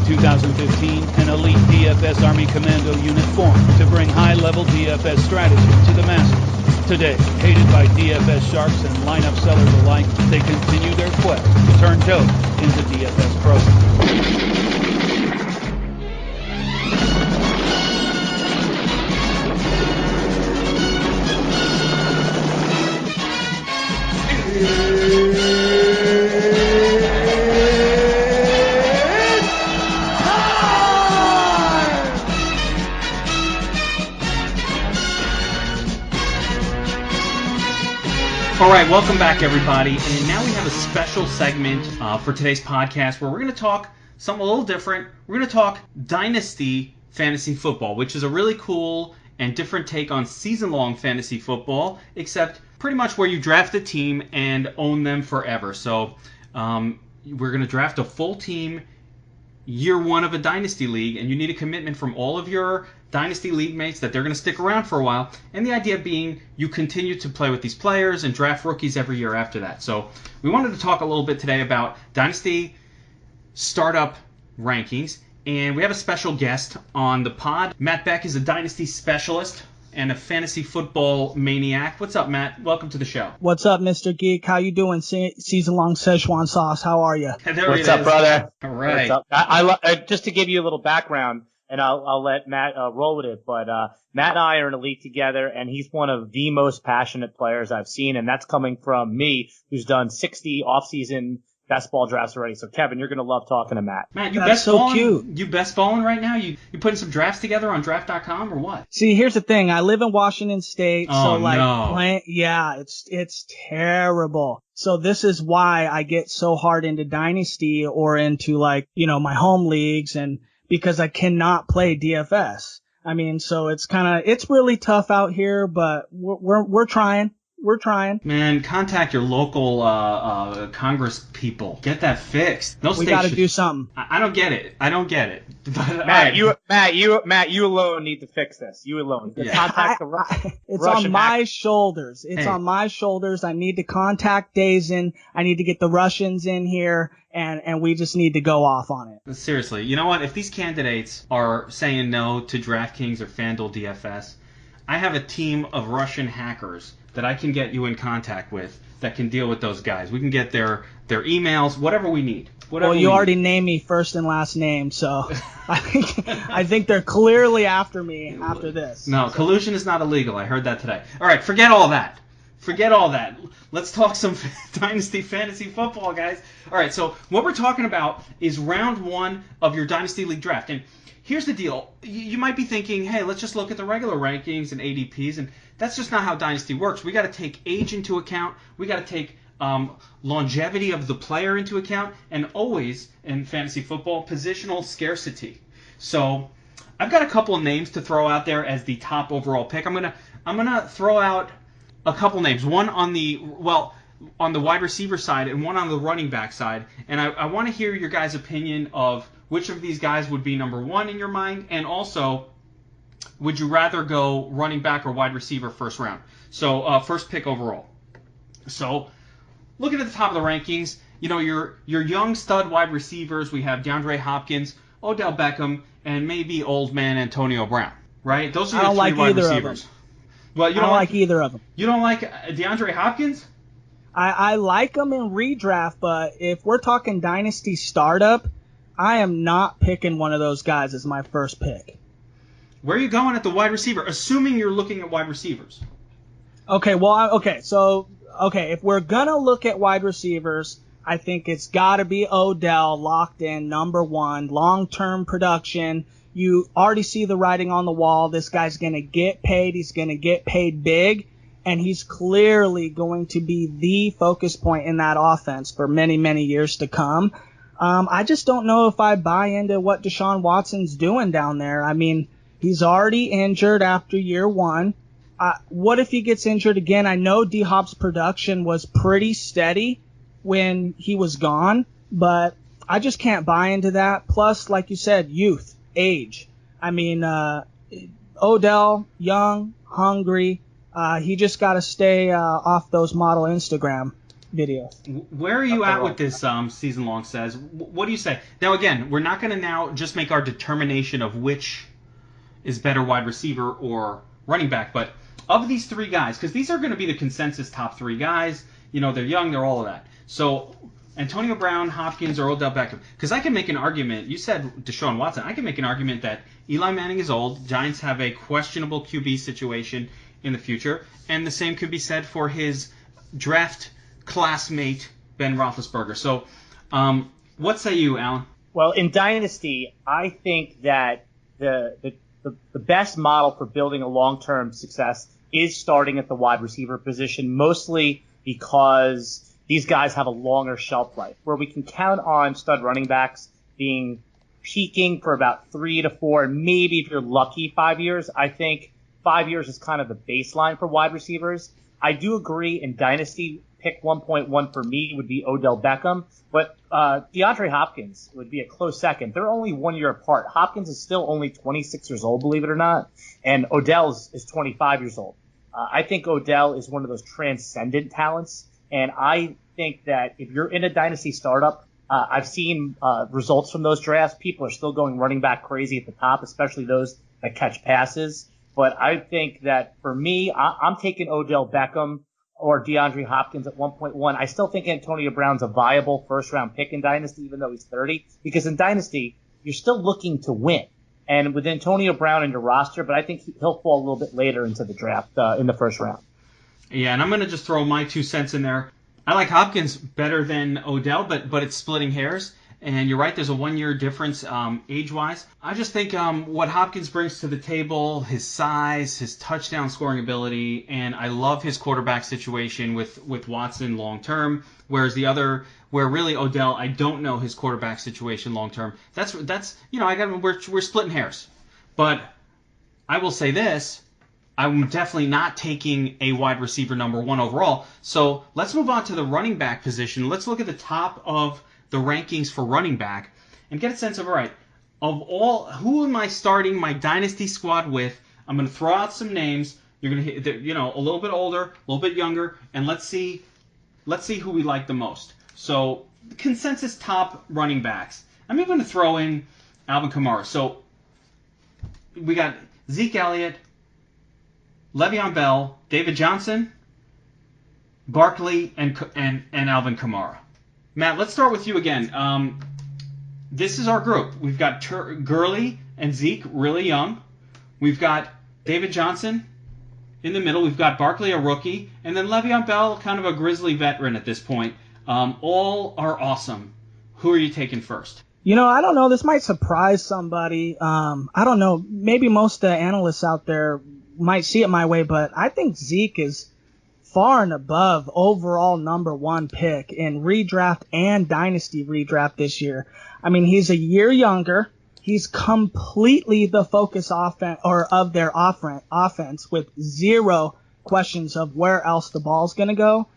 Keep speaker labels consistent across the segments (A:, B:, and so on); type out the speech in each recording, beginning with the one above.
A: 2015, an elite DFS Army Commando unit formed to bring high-level DFS strategy to the masses. Today, hated by DFS sharks and lineup sellers alike, they continue their quest to turn dope into DFS pros.
B: All right, welcome back, everybody. And now we have a special segment for today's podcast where we're going to talk something a little different. We're going to talk Dynasty fantasy football, which is a really cool and different take on season-long fantasy football, except pretty much where you draft a team and own them forever. So we're going to draft a full team year one of a Dynasty league, and you need a commitment from all of your Dynasty league mates that they're going to stick around for a while. And the idea being you continue to play with these players and draft rookies every year after that. So we wanted to talk a little bit today about Dynasty startup rankings. And we have a special guest on the pod. Matt Beck is a Dynasty specialist and a fantasy football maniac. What's up, Matt? Welcome to the show.
C: What's up, Mr. Geek? How you doing? Season-long Szechuan sauce. How are you?
D: What's up, brother?
B: All right.
D: What's up? Just to give you a little background, and I'll let Matt roll with it, but Matt and I are in a league together, and he's one of the most passionate players I've seen, and that's coming from me, who's done 60 off-season best ball drafts already. So, Kevin, you're going to love talking to Matt.
B: Matt, you
C: That's
B: best
C: so
B: balling?
C: cute.
B: You best balling right now? You putting some drafts together on draft.com or what?
C: See, here's the thing. I live in Washington State,
B: Oh,
C: so
B: no.
C: it's terrible. So this is why I get so hard into Dynasty or into my home leagues, and because I cannot play DFS. I mean, so it's really tough out here, but we're trying. We're trying.
B: Man, contact your local Congress people. Get that fixed. No,
C: we got to do something.
B: I don't get it. But,
D: Matt, you alone need to fix this. You alone.
B: Yeah.
D: Contact the
C: It's
D: Russian
C: on my
D: hack.
C: shoulders. It's
B: Hey.
C: on my shoulders. I need to contact Dazen. I need to get the Russians in here, and we just need to go off on it.
B: Seriously, you know what? If these candidates are saying no to DraftKings or FanDuel DFS, I have a team of Russian hackers that I can get you in contact with that can deal with those guys. We can get their emails, whatever we need.
C: Well, you already named me first and last name, so I think they're clearly after me after this.
B: No, collusion is not illegal. I heard that today. All right, forget all that. Let's talk some Dynasty fantasy football, guys. All right, so what we're talking about is round one of your Dynasty League draft. And here's the deal. You might be thinking, hey, let's just look at the regular rankings and ADPs, and that's just not how Dynasty works. We got to take age into account. We got to take longevity of the player into account, and always in fantasy football, positional scarcity. So I've got a couple of names to throw out there as the top overall pick. I'm gonna throw out a couple names. One on the wide receiver side and one on the running back side, and I want to hear your guys' opinion of which of these guys would be number one in your mind, and also, would you rather go running back or wide receiver first round? So first pick overall. So looking at the top of the rankings, your young stud wide receivers, we have DeAndre Hopkins, Odell Beckham, and maybe old man Antonio Brown, right? Those are your three wide receivers. Well, you don't like
C: either of them.
B: You don't like DeAndre Hopkins?
C: I like them in redraft, but if we're talking Dynasty startup, I am not picking one of those guys as my first pick.
B: Where are you going at the wide receiver, assuming you're looking at wide receivers?
C: Okay, if we're going to look at wide receivers, I think it's got to be Odell, locked in, number one, long-term production. You already see the writing on the wall. This guy's going to get paid. He's going to get paid big, and he's clearly going to be the focus point in that offense for many, many years to come. I just don't know if I buy into what Deshaun Watson's doing down there. I mean, he's already injured after year one. What if he gets injured again? I know D-Hop's production was pretty steady when he was gone, but I just can't buy into that. Plus, like you said, youth, age. I mean, Odell, young, hungry. He just got to stay off those model Instagram videos.
B: Where are you at with this season long, Says? What do you say? Now, again, we're not going to now just make our determination of which is better wide receiver or running back, but of these three guys, because these are going to be the consensus top three guys. You know, they're young, they're all of that. So Antonio Brown, Hopkins, or Odell Beckham. Because I can make an argument. You said Deshaun Watson. I can make an argument that Eli Manning is old. Giants have a questionable QB situation in the future. And the same could be said for his draft classmate, Ben Roethlisberger. So what say you, Alan?
D: Well, in Dynasty, I think that the best model for building a long-term success is starting at the wide receiver position, mostly because these guys have a longer shelf life, where we can count on stud running backs peaking for about 3 to 4, and maybe if you're lucky, 5 years. I think 5 years is kind of the baseline for wide receivers. I do agree in Dynasty, pick 1.1 for me would be Odell Beckham, but DeAndre Hopkins would be a close second. They're only 1 year apart. Hopkins is still only 26 years old, believe it or not, and Odell is 25 years old. I think Odell is one of those transcendent talents. And I think that if you're in a dynasty startup, I've seen results from those drafts. People are still going running back crazy at the top, especially those that catch passes. But I think that for me, I'm taking Odell Beckham or DeAndre Hopkins at 1.1. I still think Antonio Brown's a viable first-round pick in Dynasty, even though he's 30. Because in Dynasty, you're still looking to win. And with Antonio Brown in your roster, but I think he'll fall a little bit later into the draft in the first round.
B: Yeah, and I'm going to just throw my 2 cents in there. I like Hopkins better than Odell, but it's splitting hairs. And you're right, there's a 1 year difference age-wise. I just think what Hopkins brings to the table, his size, his touchdown scoring ability, and I love his quarterback situation with Watson long-term, whereas the other, where really Odell, I don't know his quarterback situation long-term. That's we're splitting hairs. But I will say this. I'm definitely not taking a wide receiver number 1 overall. So let's move on to the running back position. Let's look at the top of the rankings for running back and get a sense of, all right, of all, who am I starting my dynasty squad with? I'm going to throw out some names. You're going to hit, a little bit older, a little bit younger, and let's see who we like the most. So consensus top running backs. I'm even going to throw in Alvin Kamara. So we got Zeke Elliott, Le'Veon Bell, David Johnson, Barkley, and Alvin Kamara. Matt, let's start with you again. This is our group. We've got Gurley and Zeke, really young. We've got David Johnson in the middle. We've got Barkley, a rookie. And then Le'Veon Bell, kind of a grizzly veteran at this point. All are awesome. Who are you taking first?
C: I don't know. This might surprise somebody. I don't know. Maybe most analysts out there might see it my way, but I think Zeke is far and above overall number 1 pick in redraft and dynasty redraft this year. I mean, he's a year younger. He's completely the focus of their offense with zero questions of where else the ball's going to go.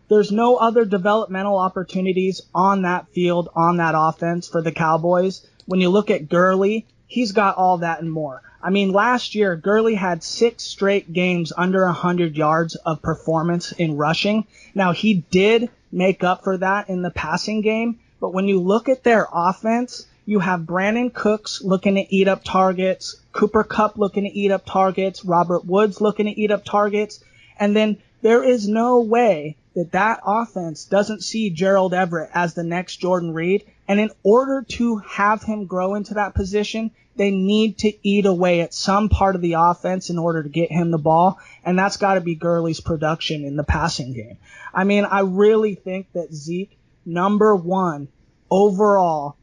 C: There's no other developmental opportunities on that field, on that offense for the Cowboys. When you look at Gurley, he's got all that and more. I mean, last year, Gurley had 6 straight games under 100 yards of performance in rushing. Now, he did make up for that in the passing game, but when you look at their offense, you have Brandon Cooks looking to eat up targets, Cooper Kupp looking to eat up targets, Robert Woods looking to eat up targets, and then there is no way that offense doesn't see Gerald Everett as the next Jordan Reed, and in order to have him grow into that position, they need to eat away at some part of the offense in order to get him the ball, and that's got to be Gurley's production in the passing game. I mean, I really think that Zeke, number 1 overall,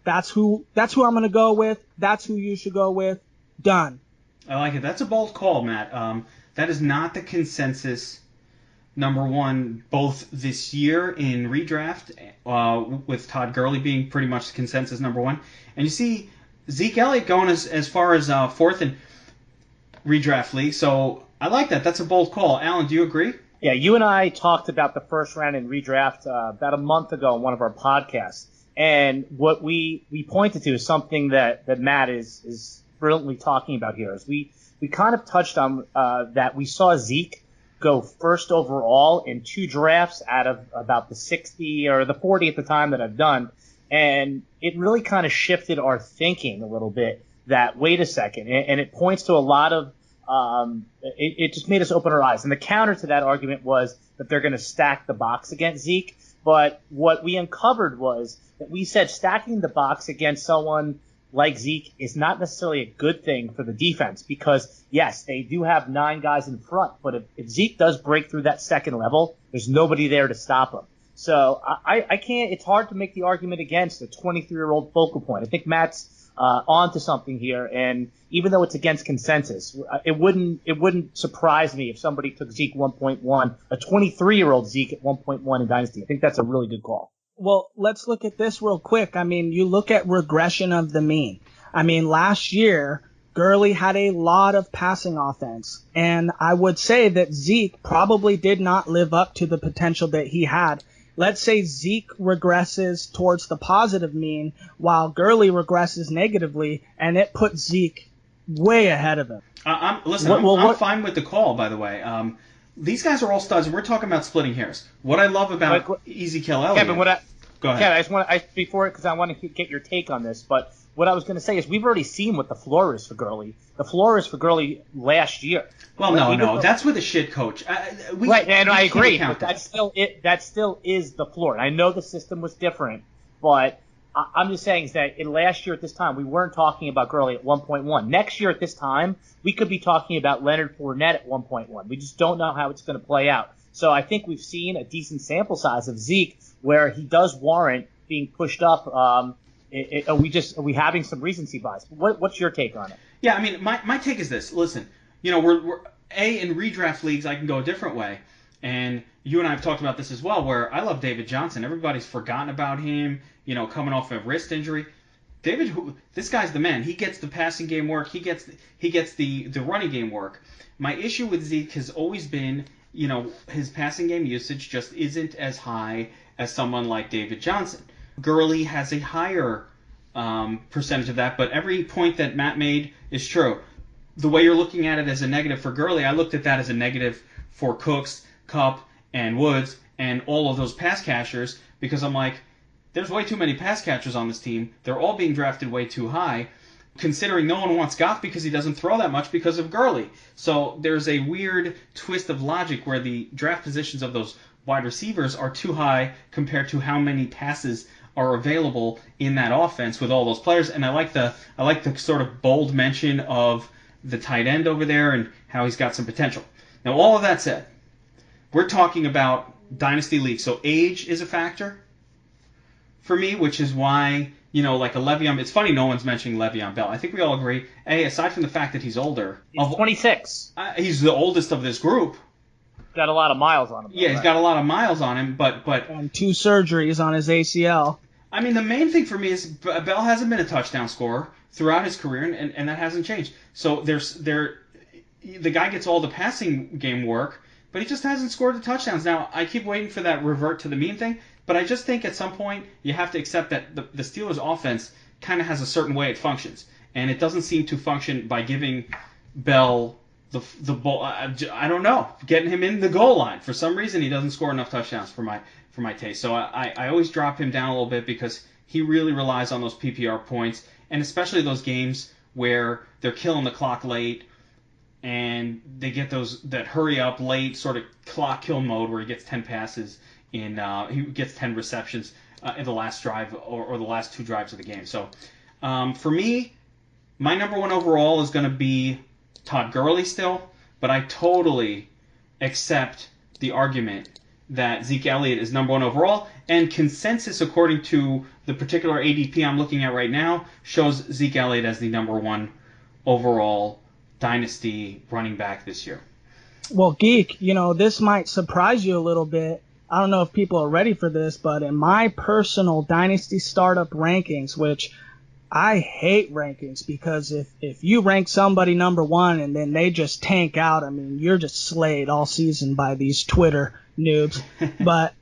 C: that's who I'm going to go with. That's who you should go with. Done.
B: I like it. That's a bold call, Matt. That is not the consensus number 1 both this year in redraft, with Todd Gurley being pretty much the consensus number 1. And you see Zeke Elliott going as far as 4th in redraft league. So I like that. That's a bold call. Alan, do you agree?
D: Yeah, you and I talked about the first round in redraft about a month ago on one of our podcasts. And what we pointed to is something that Matt is brilliantly talking about here. Is we kind of touched on that we saw Zeke go first overall in 2 drafts out of about the 60 or the 40 at the time that I've done. And it really kind of shifted our thinking a little bit that, wait a second, and it points to a lot of it just made us open our eyes. And the counter to that argument was that they're going to stack the box against Zeke. But what we uncovered was that we said stacking the box against someone like Zeke is not necessarily a good thing for the defense because, yes, they do have 9 guys in front. But if Zeke does break through that second level, there's nobody there to stop him. So I can't – it's hard to make the argument against a 23-year-old focal point. I think Matt's onto something here, and even though it's against consensus, it wouldn't surprise me if somebody took Zeke 1.1, a 23-year-old Zeke at 1.1 in Dynasty. I think that's a really good call.
C: Well, let's look at this real quick. I mean, you look at regression of the mean. I mean, last year, Gurley had a lot of passing offense, and I would say that Zeke probably did not live up to the potential that he had. Let's say Zeke regresses towards the positive mean while Gurley regresses negatively, and it puts Zeke way ahead of him.
B: I'm fine with the call, by the way. These guys are all studs, and we're talking about splitting hairs. What I love about Ezekiel Elliott...
D: Kevin, go ahead. Kevin, because I want to get your take on this, but what I was going to say is we've already seen what the floor is for Gurley. The floor is for Gurley last year.
B: Well, no, that's with a shit coach.
D: Right, and I agree, but that still is the floor. And I know the system was different, but I'm just saying is that last year at this time, we weren't talking about Gurley at 1.1. Next year at this time, we could be talking about Leonard Fournette at 1.1. We just don't know how it's going to play out. So I think we've seen a decent sample size of Zeke where he does warrant being pushed up. Are we having some recency bias? What's your take on it?
B: Yeah, I mean, my take is this. Listen, we're in redraft leagues, I can go a different way. And you and I have talked about this as well, where I love David Johnson. Everybody's forgotten about him, coming off a wrist injury. This guy's the man. He gets the passing game work. He gets the running game work. My issue with Zeke has always been, his passing game usage just isn't as high as someone like David Johnson. Gurley has a higher percentage of that, but every point that Matt made is true. The way you're looking at it as a negative for Gurley, I looked at that as a negative for Cooks, Kupp, and Woods, and all of those pass catchers, because I'm like, there's way too many pass catchers on this team. They're all being drafted way too high, considering no one wants Goff because he doesn't throw that much because of Gurley. So there's a weird twist of logic where the draft positions of those wide receivers are too high compared to how many passes are available in that offense with all those players. And I like the sort of bold mention of the tight end over there and how he's got some potential. Now, all of that said, we're talking about Dynasty League, so age is a factor for me, which is why, like a Le'Veon, it's funny no one's mentioning Le'Veon Bell. I think we all agree, aside from the fact that he's older.
D: He's 26.
B: He's the oldest of this group.
D: Got a lot of miles on him.
B: Yeah, he's got a lot of miles on him, but
C: and 2 surgeries on his ACL.
B: I mean, the main thing for me is Bell hasn't been a touchdown scorer throughout his career, and that hasn't changed. So the guy gets all the passing game work, but he just hasn't scored the touchdowns. Now, I keep waiting for that revert to the mean thing, but I just think at some point you have to accept that the Steelers' offense kind of has a certain way it functions, and it doesn't seem to function by giving Bell the ball. I don't know, getting him in the goal line. For some reason, he doesn't score enough touchdowns for my taste. So I always drop him down a little bit because he really relies on those PPR points, and especially those games where they're killing the clock late and they get that hurry up late sort of clock kill mode where he gets 10 passes he gets 10 receptions in the last drive or the last 2 drives of the game. So for me, my number 1 overall is going to be Todd Gurley still, but I totally accept the argument that Zeke Elliott is number 1 overall, and consensus according to the particular ADP I'm looking at right now shows Zeke Elliott as the number 1 overall Dynasty running back this year.
C: Well, Geek, this might surprise you a little bit. I don't know if people are ready for this, but in my personal Dynasty startup rankings, which I hate rankings because if you rank somebody number 1 and then they just tank out, I mean, you're just slayed all season by these Twitter noobs. But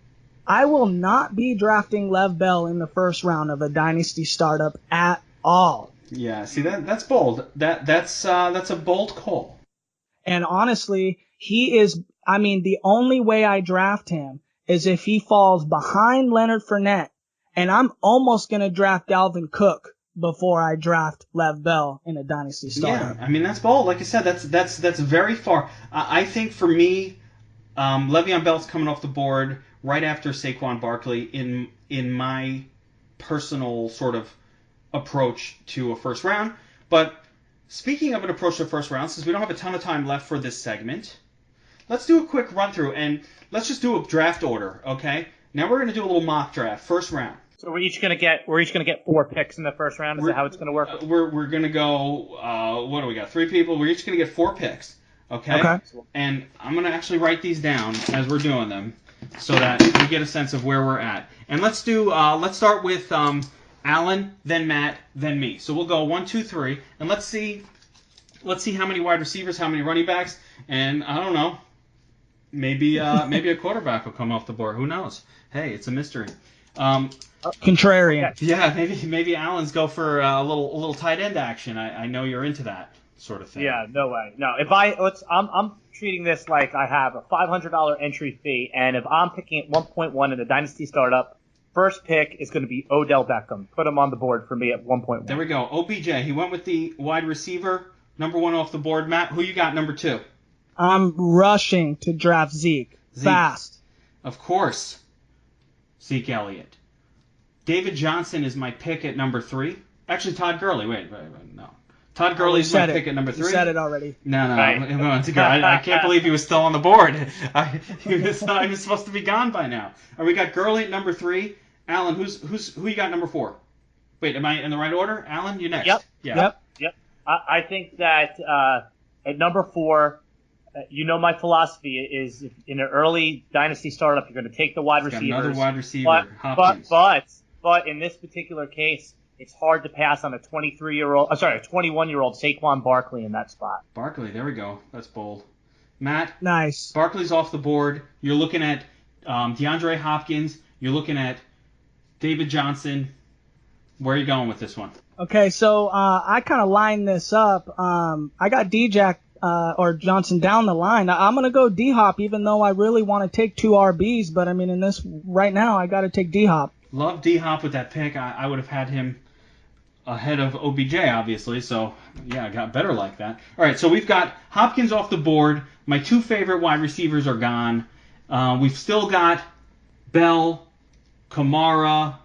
C: I will not be drafting Lev Bell in the first round of a Dynasty startup at all.
B: Yeah, see that's bold. That's a bold call.
C: And honestly, he is, I mean, the only way I draft him is if he falls behind Leonard Fournette, and I'm almost going to draft Dalvin Cook before I draft Lev Bell in a dynasty starter.
B: Yeah, I mean, that's bold. Like I said, that's very far. I think for me, Le'Veon Bell's coming off the board right after Saquon Barkley in my personal sort of approach to a first round. But speaking of an approach to a first round, since we don't have a ton of time left for this segment, let's do a quick run through and let's just do a draft order, okay? Now we're going to do a little mock draft, first round.
D: So we're each gonna get 4 picks in the first round. Is that how it's gonna work?
B: We're gonna go. What do we got? 3 people. We're each gonna get 4 picks. Okay. And I'm gonna actually write these down as we're doing them, so that we get a sense of where we're at. And let's do. Let's start with Alan, then Matt, then me. So we'll go 1, 2, 3, and let's see how many wide receivers, how many running backs, and I don't know. Maybe a quarterback will come off the board. Who knows? Hey, it's a mystery.
C: Contrarian.
B: Yeah, maybe Alan's go for a little tight end action. I know you're into that sort of thing.
D: Yeah, no way. No, I'm treating this like I have a $500 entry fee, and if I'm picking at 1.1 in a dynasty startup, first pick is going to be Odell Beckham. Put him on the board for me at 1.1.
B: There we go. OBJ. He went with the wide receiver, number 1 off the board. Matt, who you got number 2?
C: I'm rushing to draft Zeke. Fast.
B: Of course. Zeke Elliott. David Johnson is my pick at number 3. Actually, Todd Gurley. Wait, no. Todd Gurley is my pick at number 3.
C: You said it already.
B: No.
D: Right.
B: I can't believe he was still on the board. He was supposed to be gone by now. All right, we got Gurley at number 3. Alan, who you got number 4? Wait, am I in the right order? Alan, you next.
D: Yep.
B: Yeah.
D: Yep. I think that at number 4, you know my philosophy is if in an early dynasty startup, you're going to take the wide receivers.
B: Another wide receiver, Hopkins.
D: But in this particular case, it's hard to pass on a 21-year-old Saquon Barkley in that spot.
B: Barkley, there we go. That's bold. Matt.
C: Nice.
B: Barkley's off the board. You're looking at DeAndre Hopkins. You're looking at David Johnson. Where are you going with this one?
C: Okay, so I kind of lined this up. I got D-Jack or Johnson down the line. I'm going to go D-Hop, even though I really want to take 2 RBs. But, I mean, in this right now, I got to take D-Hop.
B: Love D-Hop with that pick. I would have had him ahead of OBJ, obviously. So, yeah, I got better like that. All right, so we've got Hopkins off the board. My 2 favorite wide receivers are gone. We've still got Bell, Kamara,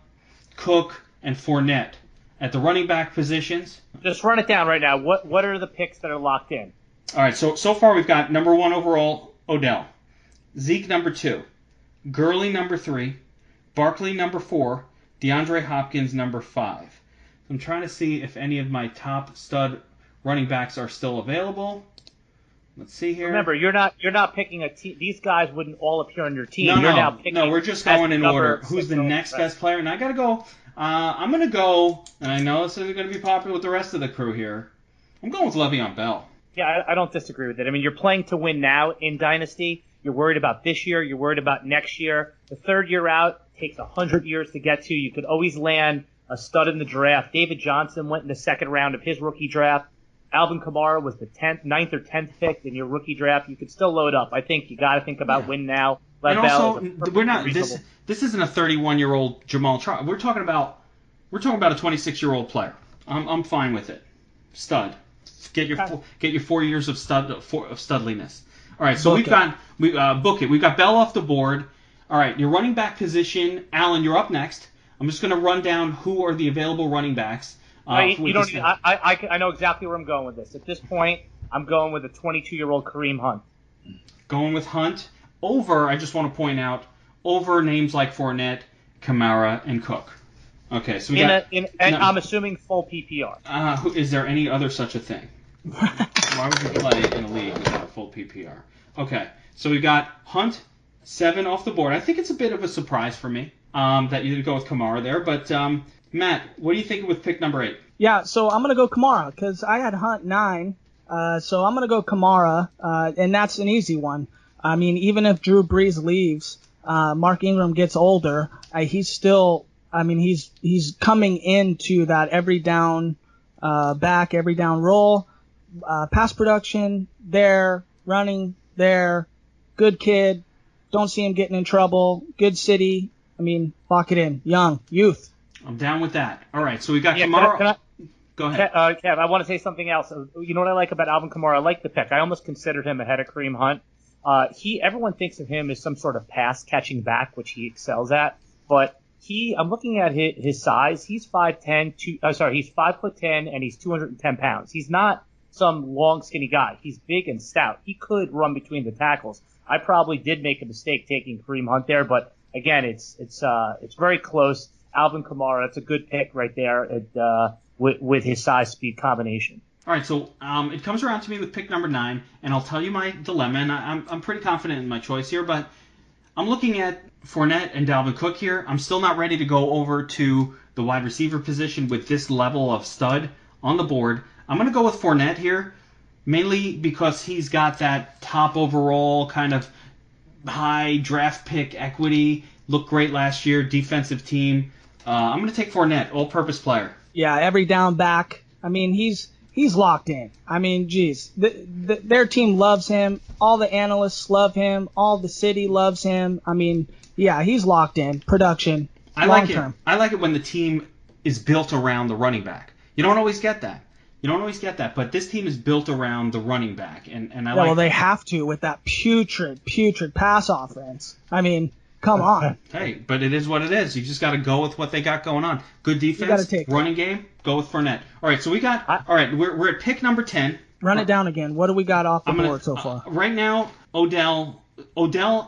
B: Cook, and Fournette at the running back positions.
D: Just run it down right now. What are the picks that are locked in?
B: All right, so far we've got number 1 overall, Odell. Zeke, number 2. Gurley, number 3. Barkley, number 4. DeAndre Hopkins, number 5. I'm trying to see if any of my top stud running backs are still available. Let's see here.
D: Remember, you're not picking a team. These guys wouldn't all appear on your team.
B: No, we're just going in order. Who's the next best player? And I got to go. I'm going to go, and I know this isn't going to be popular with the rest of the crew here. I'm going with Le'Veon Bell.
D: Yeah, I don't disagree with it. I mean, you're playing to win now in Dynasty. You're worried about this year. You're worried about next year. The third year out takes 100 years to get to. You could always land a stud in the draft. David Johnson went in the second round of his rookie draft. Alvin Kamara was the 9th or 10th pick in your rookie draft. You could still load up. I think you got to think about win now.
B: And also, we're not. This isn't a 31-year-old Jamal Charles. We're talking about a 26-year-old player. I'm fine with it. Stud. Get your 4 years of studliness. All right, so book it. We've got Bell off the board. All right, your running back position, Alan, you're up next. I'm just going to run down who are the available running backs.
D: I know exactly where I'm going with this. At this point, I'm going with a 22-year-old Kareem Hunt.
B: Going with Hunt over, I just want to point out, over names like Fournette, Kamara, and Cook. Okay, so
D: I'm assuming full PPR.
B: Is there any other such a thing? Why would you play in a league without a full PPR? Okay, so we've got Hunt, 7 off the board. I think it's a bit of a surprise for me that you didn't go with Kamara there. But, Matt, what do you think with pick number 8?
C: Yeah, so I'm going to go Kamara because I had Hunt 9. So I'm going to go Kamara, and that's an easy one. I mean, even if Drew Brees leaves, Mark Ingram gets older, he's still – I mean, he's coming into that every down back, every down roll. Pass production there, running there, good kid. Don't see him getting in trouble. Good city. I mean, lock it in. Young, youth.
B: I'm down with that. All right, so we got
D: Yeah,
B: Kamara. Go ahead.
D: Kev, I want to say something else. You know what I like about Alvin Kamara? I like the pick. I almost considered him ahead of Kareem Hunt. Everyone thinks of him as some sort of pass catching back, which he excels at. But I'm looking at his size. He's 5'10", he's 5'10", and he's 210 pounds. He's not some long, skinny guy. He's big and stout. He could run between the tackles. I probably did make a mistake taking Kareem Hunt there, but again, it's very close. Alvin Kamara, that's a good pick right there with his size speed combination.
B: All right, so it comes around to me with pick number 9, and I'll tell you my dilemma, and I'm pretty confident in my choice here, but I'm looking at Fournette and Dalvin Cook here. I'm still not ready to go over to the wide receiver position with this level of stud on the board. I'm going to go with Fournette here, mainly because he's got that top overall kind of high draft pick equity. Looked great last year, defensive team. I'm going to take Fournette, all-purpose player.
C: Yeah, every down back. I mean, he's locked in. I mean, geez, their team loves him. All the analysts love him. All the city loves him. I mean, yeah, he's locked in. Production, long term.
B: I like it when the team is built around the running back. You don't always get that. But this team is built around the running back, and I like.
C: Well, they have to with that putrid pass offense. I mean, come on.
B: Hey, but it is what it is. You just got to go with what they got going on. Good defense, running game. Go with Fournette. All right, so we got. All right, we're at pick number 10.
C: Run it down again. What do we got off the board so far?
B: Right now, Odell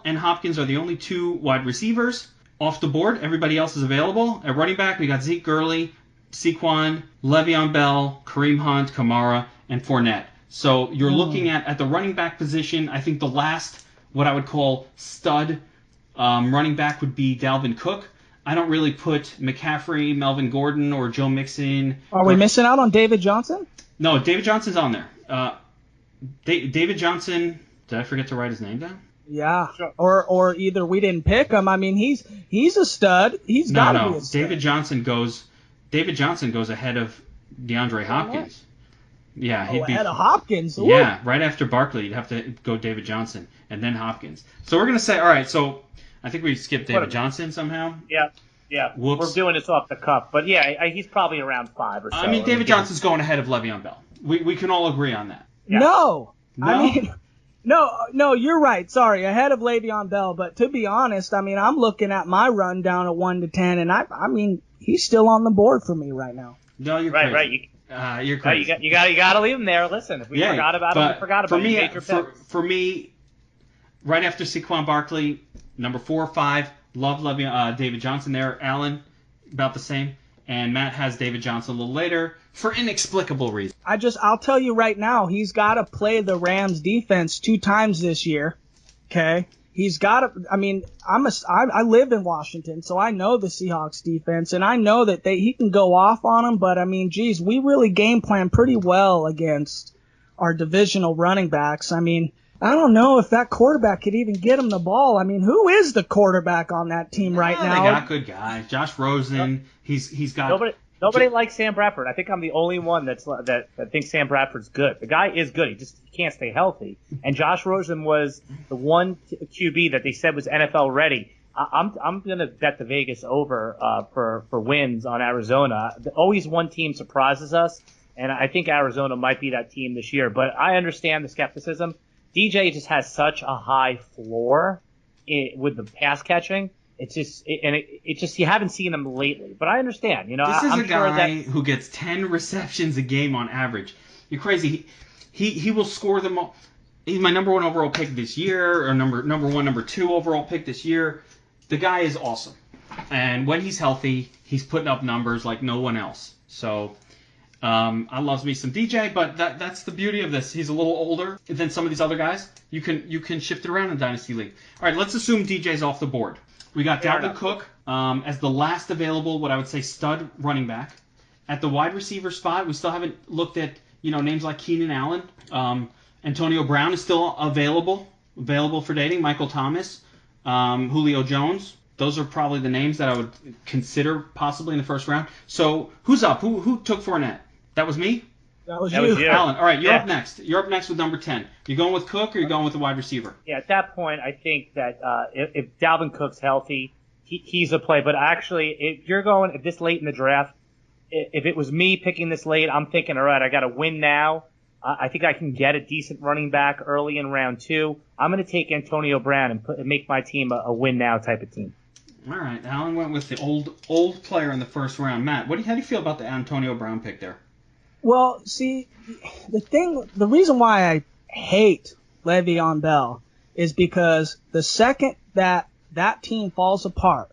B: and Hopkins are the only 2 wide receivers off the board. Everybody else is available. At running back, we got Zeke Gurley, Saquon, Le'Veon Bell, Kareem Hunt, Kamara, and Fournette. So you're looking at the running back position. I think the last, what I would call stud running back would be Dalvin Cook. I don't really put McCaffrey, Melvin Gordon, or Joe Mixon.
C: Are we missing out on David Johnson?
B: No, David Johnson's on there. David Johnson. Did I forget to write his name down?
C: Yeah. Sure. Or either we didn't pick him. I mean, he's a stud. He's got to be a stud.
B: David Johnson goes ahead of DeAndre Hopkins. Yeah, he'd be
C: ahead of Hopkins. Ooh.
B: Yeah, right after Barkley, you'd have to go David Johnson and then Hopkins. So we're gonna say, all right. So I think we skipped David Johnson somehow.
D: Yeah.
B: Whoops.
D: We're doing this off the cuff, but yeah, he's probably around 5 or so.
B: I mean, David Johnson's going ahead of Le'Veon Bell. We can all agree on that.
C: Yeah. No. I mean, no, you're right. Sorry, ahead of Le'Veon Bell. But to be honest, I mean, I'm looking at my rundown at 1 to 10, and I mean, he's still on the board for me right now.
B: No, you're
D: crazy.
B: Right. You're crazy.
D: You got to leave him there. Listen, if we forgot about him, we forgot about him.
B: For me, right after Saquon Barkley, number 4 or 5, love David Johnson there. Allen, about the same. And Matt has David Johnson a little later for inexplicable reasons.
C: I'll tell you right now, he's got to play the Rams defense 2 times this year. Okay? He's got to, I mean, I live in Washington, so I know the Seahawks defense, and I know that he can go off on them, but I mean, geez, we really game plan pretty well against our divisional running backs. I mean, I don't know if that quarterback could even get him the ball. I mean, who is the quarterback on that team right now?
B: They got good guys. Josh Rosen. He's got
D: nobody likes Sam Bradford. I think I'm the only one that thinks Sam Bradford's good. The guy is good. He can't stay healthy. And Josh Rosen was the one QB that they said was NFL ready. I'm gonna bet the Vegas over for wins on Arizona. Always one team surprises us, and I think Arizona might be that team this year. But I understand the skepticism. DJ just has such a high floor with the pass catching. It's just you haven't seen him lately. But I understand.
B: This is a guy who gets 10 receptions a game on average. You're crazy. He will score them all. He's my number 1 overall pick this year, or number 1, number 2 overall pick this year. The guy is awesome, and when he's healthy, he's putting up numbers like no one else. So. I love me some DJ, but that's the beauty of this. He's a little older than some of these other guys. You can shift it around in Dynasty League. All right, let's assume DJ's off the board. We got Dalvin Cook as the last available, what I would say, stud running back. At the wide receiver spot, we still haven't looked at names like Keenan Allen. Antonio Brown is still available for dating. Michael Thomas, Julio Jones. Those are probably the names that I would consider possibly in the first round. So who's up? Who took Fournette? That was me?
C: That was
D: That
C: you.
D: was you.
B: Alan, all right, you're
D: Yeah.
B: up next. You're up next with number 10. You going with Cook or you going with the wide receiver?
D: Yeah, at that point, I think that if Dalvin Cook's healthy, he's a play. But actually, if this late in the draft, if it was me picking this late, I'm thinking, all right, I got to win now. I think I can get a decent running back early in round 2. I'm going to take Antonio Brown and make my team a win now type of team.
B: All right, Alan went with the old player in the first round. Matt, how do you feel about the Antonio Brown pick there?
C: Well, see, the reason why I hate Le'Veon Bell is because the second that team falls apart,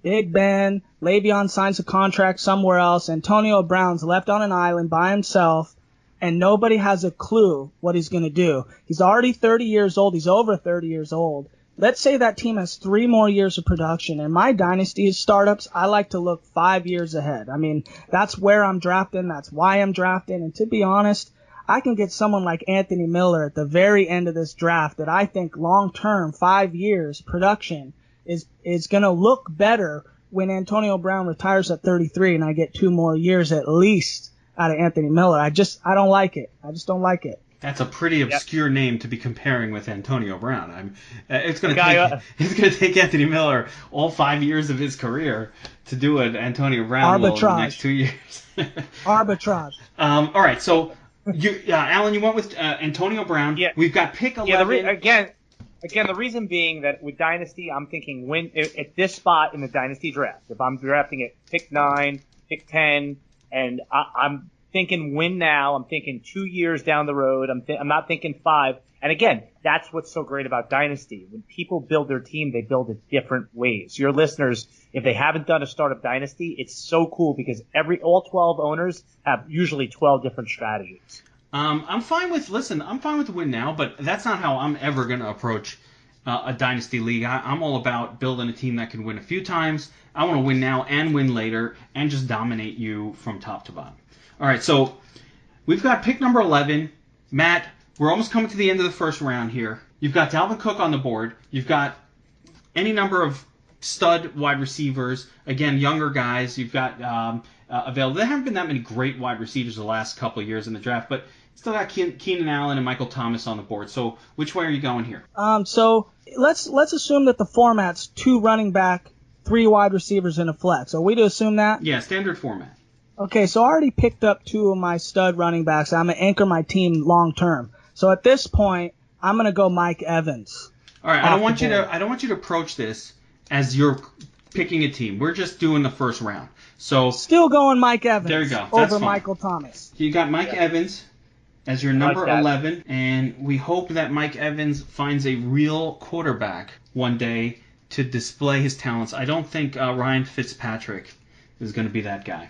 C: Big Ben, Le'Veon signs a contract somewhere else, Antonio Brown's left on an island by himself, and nobody has a clue what he's going to do. He's already 30 years old. He's over 30 years old. Let's say that team has 3 more years of production. In my dynasty startups, I like to look 5 years ahead. I mean, that's where I'm drafting. That's why I'm drafting. And to be honest, I can get someone like Anthony Miller at the very end of this draft that I think long-term, 5 years production is going to look better when Antonio Brown retires at 33 and I get 2 more years at least out of Anthony Miller. I don't like it. I just don't like it.
B: That's a pretty obscure name to be comparing with Antonio Brown. It's going to take Anthony Miller all 5 years of his career to do an Antonio Brown in the next 2 years.
C: Arbitrage.
B: All right, so Alan, you went with Antonio Brown.
D: Yeah.
B: We've got pick 11.
D: Yeah, again, the reason being that with Dynasty, I'm thinking at this spot in the Dynasty draft, if I'm drafting at pick 9, pick 10, and I'm thinking win now. I'm thinking 2 years down the road. I'm not thinking 5. And again, that's what's so great about Dynasty. When people build their team, they build it different ways. Your listeners, if they haven't done a startup Dynasty, it's so cool because all 12 owners have usually 12 different strategies.
B: I'm fine with the win now, but that's not how I'm ever going to approach a Dynasty league. I'm all about building a team that can win a few times. I want to win now and win later and just dominate you from top to bottom. All right, so we've got pick number 11. Matt, we're almost coming to the end of the first round here. You've got Dalvin Cook on the board. You've got any number of stud wide receivers. Again, younger guys. You've got available. There haven't been that many great wide receivers the last couple of years in the draft, but still got Keenan Allen and Michael Thomas on the board. So which way are you going here?
C: So let's assume that the format's 2 running back, 3 wide receivers, and a flex. Are we to assume that?
B: Yeah, standard format.
C: Okay, so I already picked up 2 of my stud running backs. I'm going to anchor my team long term. So at this point, I'm going to go Mike Evans.
B: All right, I don't want you to approach this as you're picking a team. We're just doing the first round. So
C: still going Mike Evans.
B: There you go. That's
C: over
B: fine.
C: Michael Thomas.
B: You got Mike Evans as your number
D: like
B: 11, and we hope that Mike Evans finds a real quarterback one day to display his talents. I don't think Ryan Fitzpatrick is going to be that guy.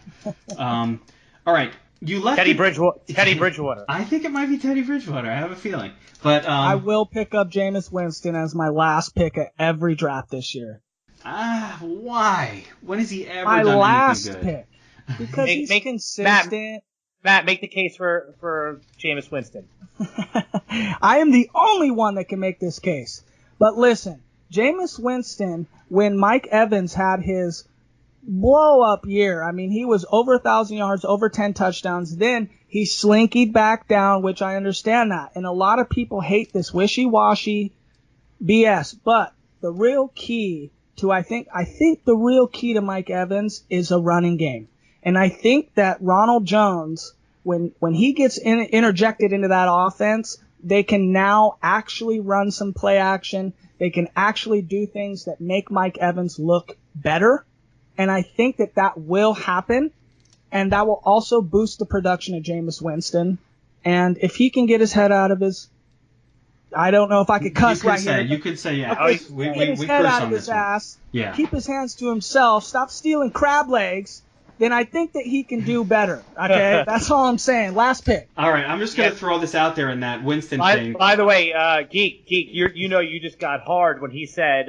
B: All right, you left
D: Teddy Bridgewater.
B: I think it might be Teddy Bridgewater. I have a feeling, but
C: I will pick up Jameis Winston as my last pick at every draft this year.
B: Why? When has he ever
C: My
B: done
C: last
B: anything good?
C: pick because he's consistent.
D: Matt, make the case for Jameis Winston.
C: I am the only one that can make this case. But listen, Jameis Winston, when Mike Evans had his blow-up year, I mean, he was over 1,000 yards, over 10 touchdowns. Then he slinkied back down, which I understand that. And a lot of people hate this wishy-washy BS. But the real key to, I think the real key to Mike Evans is a running game. And I think that Ronald Jones, when he gets interjected into that offense, they can now actually run some play action. They can actually do things that make Mike Evans look better. And I think that will happen. And that will also boost the production of Jameis Winston. And if he can get his head out of his, I don't know if I could cuss right here.
B: You could say, yeah.
C: Okay, get his head out of his ass.
B: Yeah.
C: Keep his hands to himself. Stop stealing crab legs. Then I think that he can do better. Okay, that's all I'm saying. Last pick.
B: All right, I'm just gonna throw this out there in that Winston thing.
D: By the way, Geek, you just got hard when he said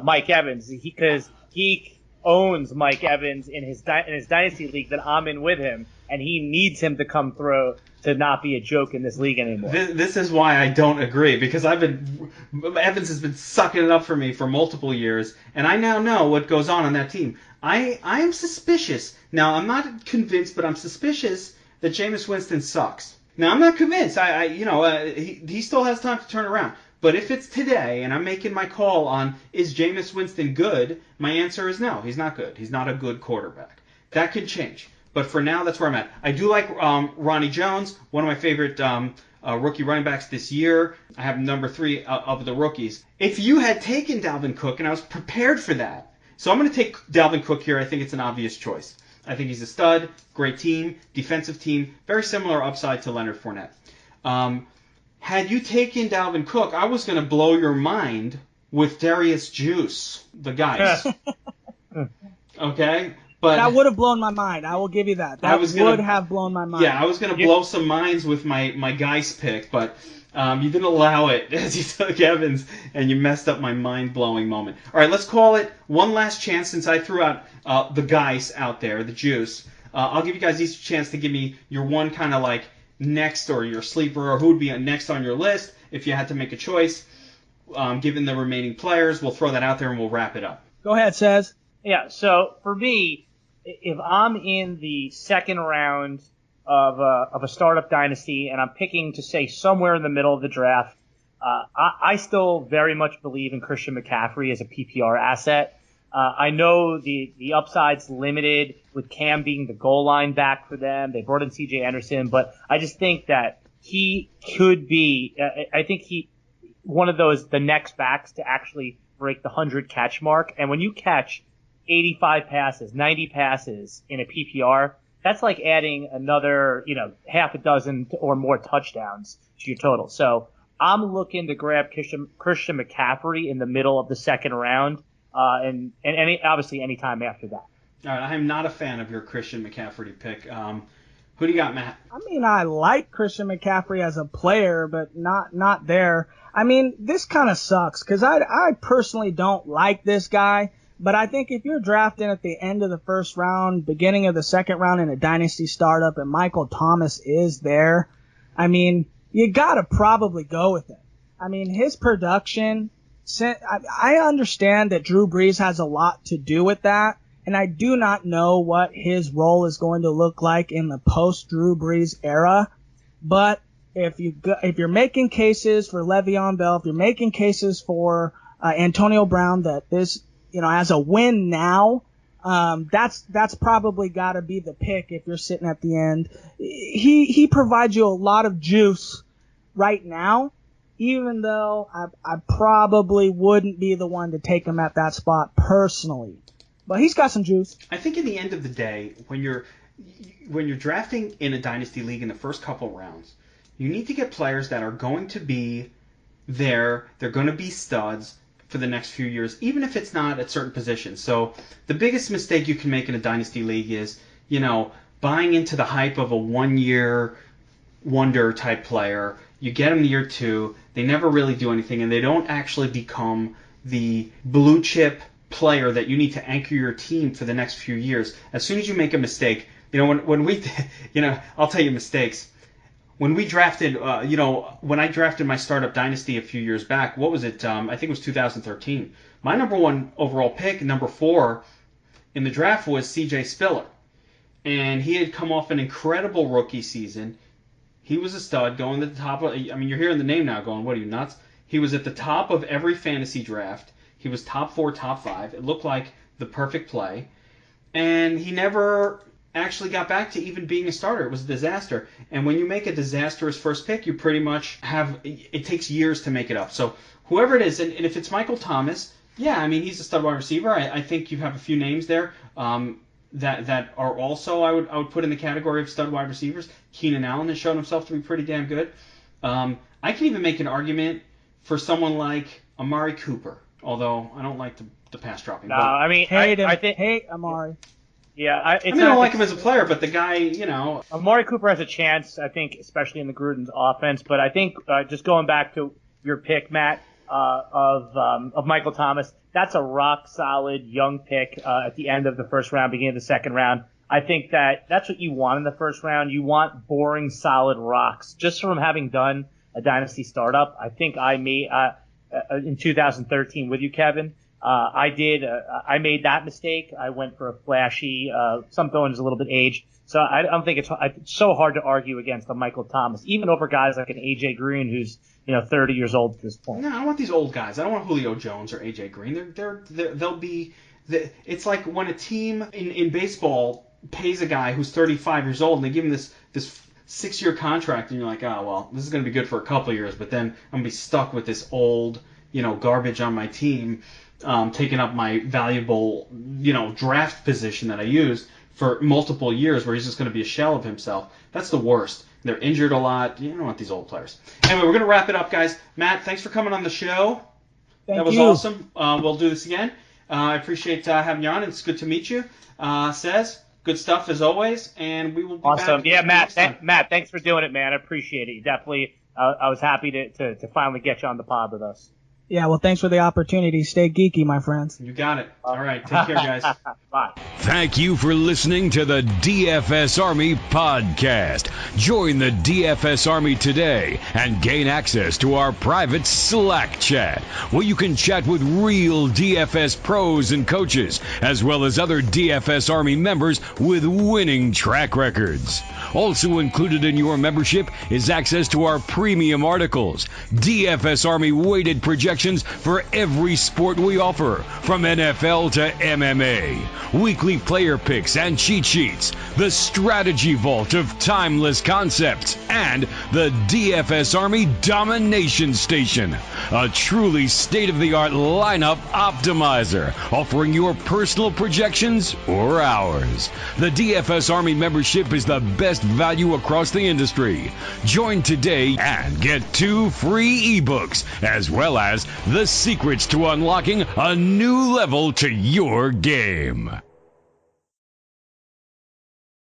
D: Mike Evans because Geek owns Mike Evans in his dynasty league that I'm in with him, and he needs him to come through to not be a joke in this league anymore.
B: This is why I don't agree, because Evans has been sucking it up for me for multiple years, and I now know what goes on that team. I am suspicious. Now, I'm not convinced, but I'm suspicious that Jameis Winston sucks. Now, I'm not convinced. He still has time to turn around. But if it's today and I'm making my call on is Jameis Winston good, my answer is no. He's not good. He's not a good quarterback. That could change. But for now, that's where I'm at. I do like Ronnie Jones, one of my favorite rookie running backs this year. I have number 3 of the rookies. If you had taken Dalvin Cook, and I was prepared for that, so I'm going to take Dalvin Cook here. I think it's an obvious choice. I think he's a stud, great team, defensive team, very similar upside to Leonard Fournette. Had you taken Dalvin Cook, I was going to blow your mind with Darius Juice, the guys. Okay? But
C: that would have blown my mind. I will give you that. That would have blown my mind.
B: Yeah, I was going to blow some minds with my Geis pick, but you didn't allow it as you took Evans, and you messed up my mind-blowing moment. All right, let's call it one last chance since I threw out the Geis out there, the Juice. I'll give you guys each a chance to give me your one kind of like next or your sleeper or who would be next on your list if you had to make a choice. Given the remaining players, we'll throw that out there and we'll wrap it up.
C: Go ahead, Sez.
D: Yeah, so for me, if I'm in the second round of a startup dynasty and I'm picking to say somewhere in the middle of the draft, I still very much believe in Christian McCaffrey as a PPR asset. I know the upside's limited with Cam being the goal line back for them. They brought in C.J. Anderson, but I just think that he could be. I think he one of the next backs to actually break the 100 catch mark. And when you catch 85 passes, 90 passes in a PPR, that's like adding another, half a dozen or more touchdowns to your total. So I'm looking to grab Christian McCaffrey in the middle of the second round. And obviously any time after that.
B: All right, I'm not a fan of your Christian McCaffrey pick. Who do you got, Matt?
C: I mean, I like Christian McCaffrey as a player, but not there. I mean, this kind of sucks because I personally don't like this guy. But I think if you're drafting at the end of the first round, beginning of the second round in a dynasty startup, and Michael Thomas is there, I mean, you gotta probably go with it. I mean, his production. I understand that Drew Brees has a lot to do with that, and I do not know what his role is going to look like in the post-Drew Brees era. But if you're making cases for Le'Veon Bell, if you're making cases for Antonio Brown, that this, as a win now, that's probably got to be the pick if you're sitting at the end. He provides you a lot of juice right now. Even though I probably wouldn't be the one to take him at that spot personally. But he's got some juice.
B: I think in the end of the day, when you're drafting in a dynasty league in the first couple rounds, you need to get players that are going to be there. They're going to be studs for the next few years, even if it's not at certain positions. So the biggest mistake you can make in a dynasty league is, buying into the hype of a one-year wonder type player. You get them year 2, they never really do anything, and they don't actually become the blue chip player that you need to anchor your team for the next few years. As soon as you make a mistake, when we, I'll tell you mistakes. When we drafted, when I drafted my startup dynasty a few years back, what was it? I think it was 2013. My number 1 overall pick, number 4 in the draft was C.J. Spiller, and he had come off an incredible rookie season. He was a stud going to the top of, you're hearing the name now going, what are you, nuts? He was at the top of every fantasy draft. He was top 4, top 5. It looked like the perfect play. And he never actually got back to even being a starter. It was a disaster. And when you make a disastrous first pick, you pretty much it takes years to make it up. So whoever it is, and if it's Michael Thomas, he's a stud wide receiver. I think you have a few names there. That are also I would put in the category of stud wide receivers. Keenan Allen has shown himself to be pretty damn good. I can even make an argument for someone like Amari Cooper, although I don't like the pass dropping.
D: No, I mean,
C: hate Amari.
D: Yeah,
B: I don't like him as a player, but the guy,
D: Amari Cooper has a chance, I think, especially in the Gruden's offense. But I think just going back to your pick, Matt, of Michael Thomas, that's a rock solid young pick at the end of the first round, beginning of the second round. I think that's what you want in the first round. You want boring, solid rocks. Just from having done a dynasty startup, I think I made in 2013 with you, Kevin. I made that mistake. I went for a flashy, some throwing is a little bit aged. So I don't think it's so hard to argue against a Michael Thomas, even over guys like an AJ Green, who's 30 years old at this point.
B: No, I don't want these old guys. I don't want Julio Jones or AJ Green. They'll be. It's like when a team in baseball pays a guy who's 35 years old and they give him this 6-year contract, and you're like, oh well, this is going to be good for a couple of years, but then I'm going to be stuck with this old, garbage on my team, taking up my valuable, draft position that I used for multiple years, where he's just going to be a shell of himself. That's the worst. They're injured a lot. You don't want these old players. Anyway, we're going to wrap it up, guys. Matt, thanks for coming on the show.
C: Thank
B: that was
C: you.
B: awesome. We'll do this again. I appreciate having you on. It's good to meet you. Says, good stuff as always, and we will be
D: awesome.
B: back.
D: Yeah, Matt, thanks for doing it, man. I appreciate it. You definitely, I was happy to finally get you on the pod with us.
C: Yeah, well, thanks for the opportunity. Stay geeky, my friends.
B: You got it. All right, take care, guys.
D: Bye.
E: Thank you for listening to the DFS Army podcast. Join the DFS Army today and gain access to our private Slack chat, where you can chat with real DFS pros and coaches, as well as other DFS Army members with winning track records. Also included in your membership is access to our premium articles, DFS Army weighted projections for every sport we offer, from NFL to MMA, weekly player picks and cheat sheets, the strategy vault of timeless concepts, and the DFS Army Domination Station, a truly state-of-the-art lineup optimizer, offering your personal projections or ours. The DFS Army membership is the best value across the industry. Join today and get 2 free ebooks, as well as the secrets to unlocking a new level to your game.